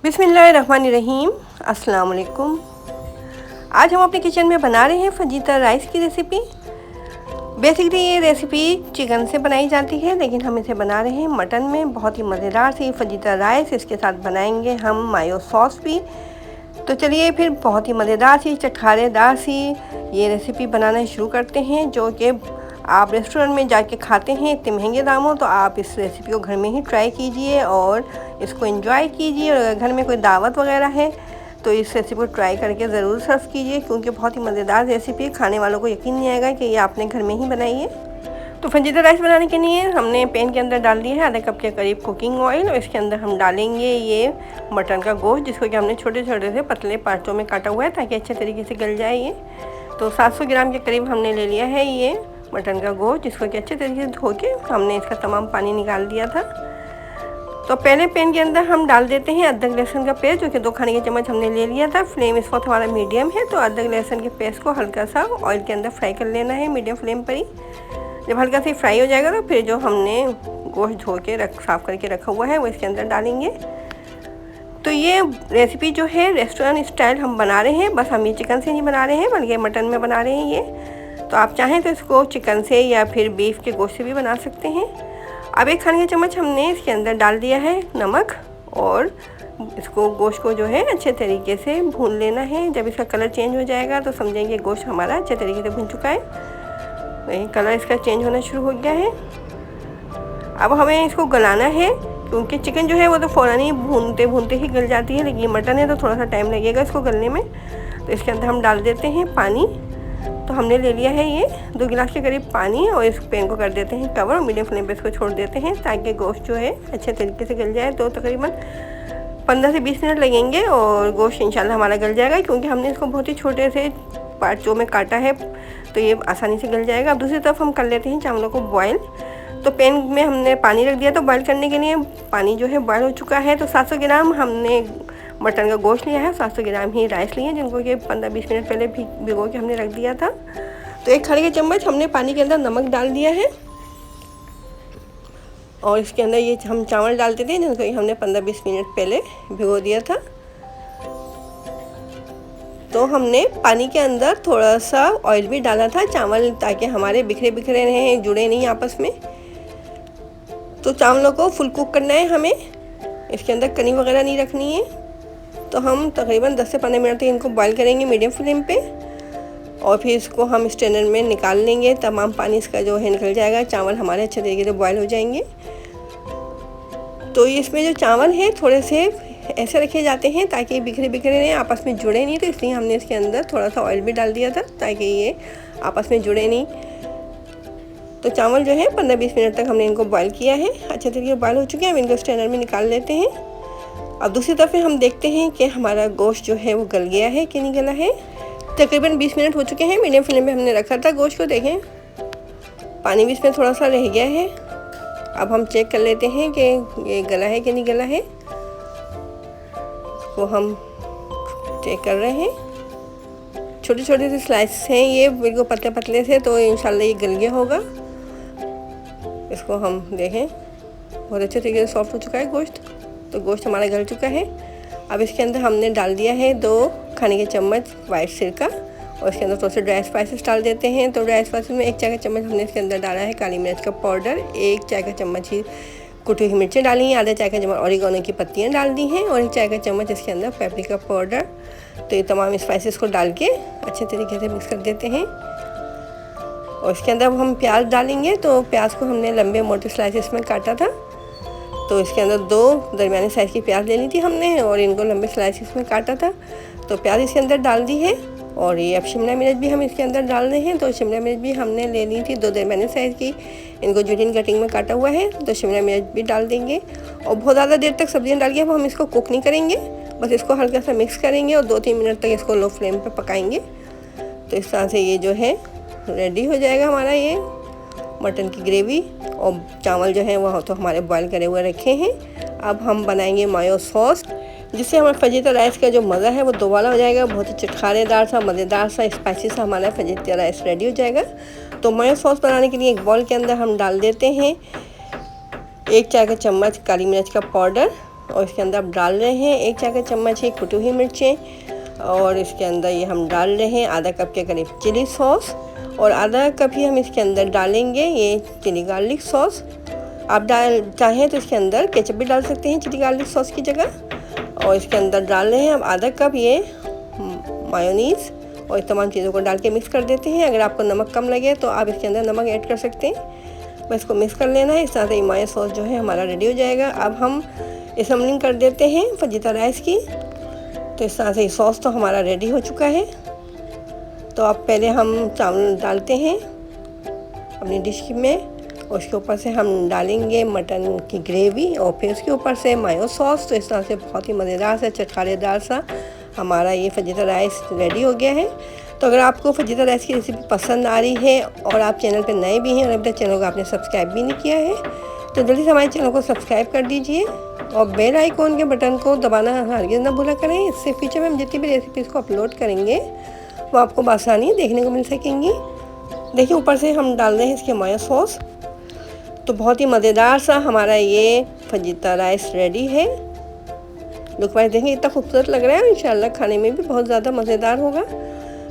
बिस्मिल्लाहिर्रहमानिर्रहीम। अस्सलाम वालेकुम। आज हम अपने किचन में बना रहे हैं फजीता राइस की रेसिपी। बेसिकली ये रेसिपी चिकन से बनाई जाती है, लेकिन हम इसे बना रहे हैं मटन में। बहुत ही मज़ेदार सी फजीता राइस, इसके साथ बनाएंगे हम मायो सॉस भी। तो चलिए फिर बहुत ही मज़ेदार सी चटखारेदार सी ये रेसिपी बनाना शुरू करते हैं, जो कि आप रेस्टोरेंट में जाके खाते हैं इतने महंगे दामों। तो आप इस रेसिपी को घर में ही ट्राई कीजिए और इसको एंजॉय कीजिए। और अगर घर में कोई दावत वगैरह है तो इस रेसिपी को ट्राई करके ज़रूर सर्व कीजिए, क्योंकि बहुत ही मज़ेदार रेसिपी है। खाने वालों को यकीन नहीं आएगा कि ये आपने घर में ही बनाई है। तो फजीता राइस बनाने के लिए हमने पैन के अंदर डाल दिया है आधा कप के करीब कुकिंग ऑयल, और इसके अंदर हम डालेंगे ये मटन का गोश्त, जिसको कि हमने छोटे छोटे से पतले पार्टों में काटा हुआ है ताकि अच्छे तरीके से गल जाए ये। तो 700 ग्राम के करीब हमने ले लिया है ये मटन का गोश्त, जिसको कि अच्छे तरीके से धो के हमने इसका तमाम पानी निकाल दिया था। तो पहले पैन के अंदर हम डाल देते हैं अदरक लहसुन का पेस्ट, जो कि 2 खाने के चम्मच हमने ले लिया था। फ्लेम इस वक्त हमारा मीडियम है, तो अदरक लहसुन के पेस्ट को हल्का सा ऑयल के अंदर फ्राई कर लेना है मीडियम फ्लेम पर ही। जब हल्का सा फ्राई हो जाएगा तो फिर जो हमने गोश्त धो के साफ़ करके रखा हुआ है वो इसके अंदर डालेंगे। तो ये रेसिपी जो है रेस्टोरेंट स्टाइल हम बना रहे हैं, बस हम ये चिकन से नहीं बना रहे हैं बल्कि मटन में बना रहे हैं ये। तो आप चाहें तो इसको चिकन से या फिर बीफ के गोश्त से भी बना सकते हैं। अब 1 खाने के चम्मच हमने इसके अंदर डाल दिया है नमक, और इसको गोश्त को जो है अच्छे तरीके से भून लेना है। जब इसका कलर चेंज हो जाएगा तो समझेंगे गोश्त हमारा अच्छे तरीके से भून चुका है। तो कलर इसका चेंज होना शुरू हो गया है। अब हमें इसको गलाना है, क्योंकि चिकन जो है वो तो फ़ौरन ही भूनते भूनते ही गल जाती है, लेकिन मटन है तो थोड़ा सा टाइम लगेगा इसको गलने में। तो इसके अंदर हम डाल देते हैं पानी। तो हमने ले लिया है ये 2 गिलास के करीब पानी, और इस पैन को कर देते हैं कवर और मीडियम फ्लेम पे इसको छोड़ देते हैं ताकि गोश्त जो है अच्छे तरीके से गल जाए। तो तकरीबन 15 से 20 मिनट लगेंगे और गोश्त इंशाल्लाह हमारा गल जाएगा, क्योंकि हमने इसको बहुत ही छोटे से पार्टों में काटा है, तो ये आसानी से गल जाएगा। अब दूसरी तरफ हम कर लेते हैं चावलों को बॉयल। तो पैन में हमने पानी रख दिया, तो बॉयल करने के लिए पानी जो है बॉयल हो चुका है। तो 700 ग्राम हमने मटन का गोश्त लिया है, 700 ग्राम ही राइस लिए, जिनको कि 15-20 मिनट पहले भिगो के हमने रख दिया था। तो 1 खाने के चम्मच हमने पानी के अंदर नमक डाल दिया है, और इसके अंदर ये हम चावल डाल देते हैं, जिनको हमने 15-20 मिनट पहले भिगो दिया था। तो हमने पानी के अंदर थोड़ा सा ऑयल भी डाला था चावल, ताकि हमारे बिखरे बिखरे रहें, जुड़े नहीं आपस में। तो चावलों को फुल कुक करना है हमें, इसके अंदर कनी वगैरह नहीं रखनी है। तो हम तकरीबन 10 से 15 मिनट तक इनको बॉईल करेंगे मीडियम फ्लेम पे, और फिर इसको हम स्ट्रेनर में निकाल लेंगे। तमाम पानी इसका जो है निकल जाएगा, चावल हमारे अच्छे तरीके से बॉईल हो जाएंगे। तो इसमें जो चावल है थोड़े से ऐसे रखे जाते हैं ताकि बिखरे बिखरे रहें, आपस में जुड़े नहीं। तो इसलिए हमने इसके अंदर थोड़ा सा ऑयल भी डाल दिया था ताकि ये आपस में जुड़े नहीं। तो चावल जो है 15-20 मिनट तक हमने इनको बॉईल किया है, अच्छे तरीके से बॉईल हो चुके हैं। हम इनको स्ट्रेनर में निकाल लेते हैं। अब दूसरी तरफ हम देखते हैं कि हमारा गोश्त जो है वो गल गया है कि नहीं गला है। तकरीबन 20 मिनट हो चुके हैं, मीडियम फ्लेम पे हमने रखा था गोश्त को। देखें पानी भी इसमें थोड़ा सा रह गया है। अब हम चेक कर लेते हैं कि ये गला है कि नहीं गला है, इसको हम चेक कर रहे हैं। छोटे छोटे से स्लाइस हैं ये, बिल्कुल पतले पतले से, तो इंशाल्लाह ये गल गया होगा। इसको हम देखें बहुत अच्छे तरीके से सॉफ्ट हो चुका है गोश्त। तो गोश्त हमारा गल चुका है। अब इसके अंदर हमने डाल दिया है 2 खाने के चम्मच वाइट सिरका, और इसके अंदर थोड़े से ड्राई स्पाइसेस डाल देते हैं। तो ड्राई स्पाइसेस में 1 चाय का चम्मच हमने इसके अंदर डाला है काली मिर्च का पाउडर, 1 चाय का चम्मच ही कुटी हुई मिर्चें डाली हैं, आधा चाय का चम्मच ऑरिगेनो की पत्तियाँ डाल दी हैं, और 1 चाय का चम्मच इसके अंदर पेपरिका पाउडर। तो ये तमाम स्पाइसेस को डाल के अच्छे तरीके से मिक्स कर देते हैं। और इसके अंदर हम प्याज डालेंगे। तो प्याज को हमने लंबे मोटे स्लाइसेस में काटा था। तो इसके अंदर 2 दरमियाने साइज़ की प्याज लेनी थी हमने, और इनको लंबे स्लाइसेस में काटा था। तो प्याज इसके अंदर डाल दी है, और ये अब शिमला मिर्च भी हम इसके अंदर डाल रहे हैं। तो शिमला मिर्च भी हमने ले ली थी 2 दरमियाने साइज़ की, इनको जुलियन कटिंग में काटा हुआ है। तो शिमला मिर्च भी डाल देंगे, और बहुत ज़्यादा देर तक सब्जियां डाल के अब हम इसको कुक नहीं करेंगे, बस इसको हल्का सा मिक्स करेंगे और 2-3 मिनट तक इसको लो फ्लेम पर पकाएंगे। तो इस तरह से ये जो है रेडी हो जाएगा हमारा ये मटन की ग्रेवी। और चावल जो है वह तो हमारे बॉईल करे हुए रखे हैं। अब हम बनाएंगे मायो सॉस, जिससे हमारा फजीता राइस का जो मज़ा है वो दोबारा हो जाएगा। बहुत ही चटखारेदार सा, मज़ेदार सा, स्पाइसी सा हमारा फजीता राइस रेडी हो जाएगा। तो मायो सॉस बनाने के लिए एक बाउल के अंदर हम डाल देते हैं 1 चाय का चम्मच काली मिर्च का पाउडर, और इसके अंदर आप डाल रहे हैं 1 चाय का चम्मच है कुटी हुई मिर्चें। और इसके अंदर ये हम डाल रहे हैं आधा कप के करीब चिली सॉस, और आधा कप ही हम इसके अंदर डालेंगे ये चिली गार्लिक सॉस। आप चाहें तो इसके अंदर केचप भी डाल सकते हैं चिली गार्लिक सॉस की जगह। और इसके अंदर डाल रहे हैं हम आधा कप ये मायोनीज़, और इस तमाम चीज़ों को डाल के मिक्स कर देते हैं। अगर आपको नमक कम लगे तो आप इसके अंदर नमक ऐड कर सकते हैं। बस इसको मिक्स कर लेना है। इस तरह से मायो सॉस जो है हमारा रेडी हो जाएगा। अब हम असम्बलिंग कर देते हैं फजीता राइस की। तो इस तरह से सॉस तो हमारा रेडी हो चुका है। तो अब पहले हम चावल डालते हैं अपनी डिश में, और उसके ऊपर से हम डालेंगे मटन की ग्रेवी, और फिर उसके ऊपर से मायो सॉस। तो इस तरह से बहुत ही मज़ेदार सा चटखारेदार सा हमारा ये फजीता राइस रेडी हो गया है। तो अगर आपको फजीता राइस की रेसिपी पसंद आ रही है और आप चैनल पर नए भी हैं और अभी तक चैनल को आपने सब्सक्राइब भी नहीं किया है, तो जल्दी से हमारे चैनल को सब्सक्राइब कर दीजिए और बेल आइकॉन के बटन को दबाना हरगिज़ ना भूला करें। इससे फ्यूचर में हम जितनी भी रेसिपीज़ को अपलोड करेंगे वो आपको बआसानी देखने को मिल सकेंगी। देखिए ऊपर से हम डाल रहे हैं इसके मायो सॉस। तो बहुत ही मज़ेदार सा हमारा ये फजीता राइस रेडी है। लुक वाइज देखेंगे इतना खूबसूरत लग रहा है, इंशाल्लाह खाने में भी बहुत ज़्यादा मज़ेदार होगा।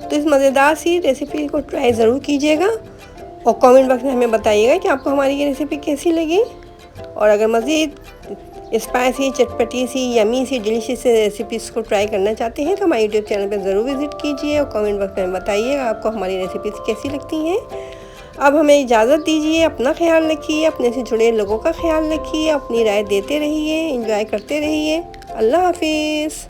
तो इस मज़ेदार सी रेसिपी को ट्राई ज़रूर कीजिएगा और कमेंट बॉक्स में हमें बताइएगा कि आपको हमारी ये रेसिपी कैसी लगी। और अगर मज़ीद स्पाइसी, चटपटी सी, यमी सी, डिलीशियस रेसिपीज़ को ट्राई करना चाहते हैं तो हमारे यूट्यूब चैनल पर ज़रूर विज़िट कीजिए और कमेंट बॉक्स में बताइएगा आपको हमारी रेसिपीज़ कैसी लगती हैं। अब हमें इजाज़त दीजिए। अपना ख्याल रखिए, अपने से जुड़े लोगों का ख्याल रखिए, अपनी राय देते रहिए, एंजॉय करते रहिए। अल्लाह हाफिज़।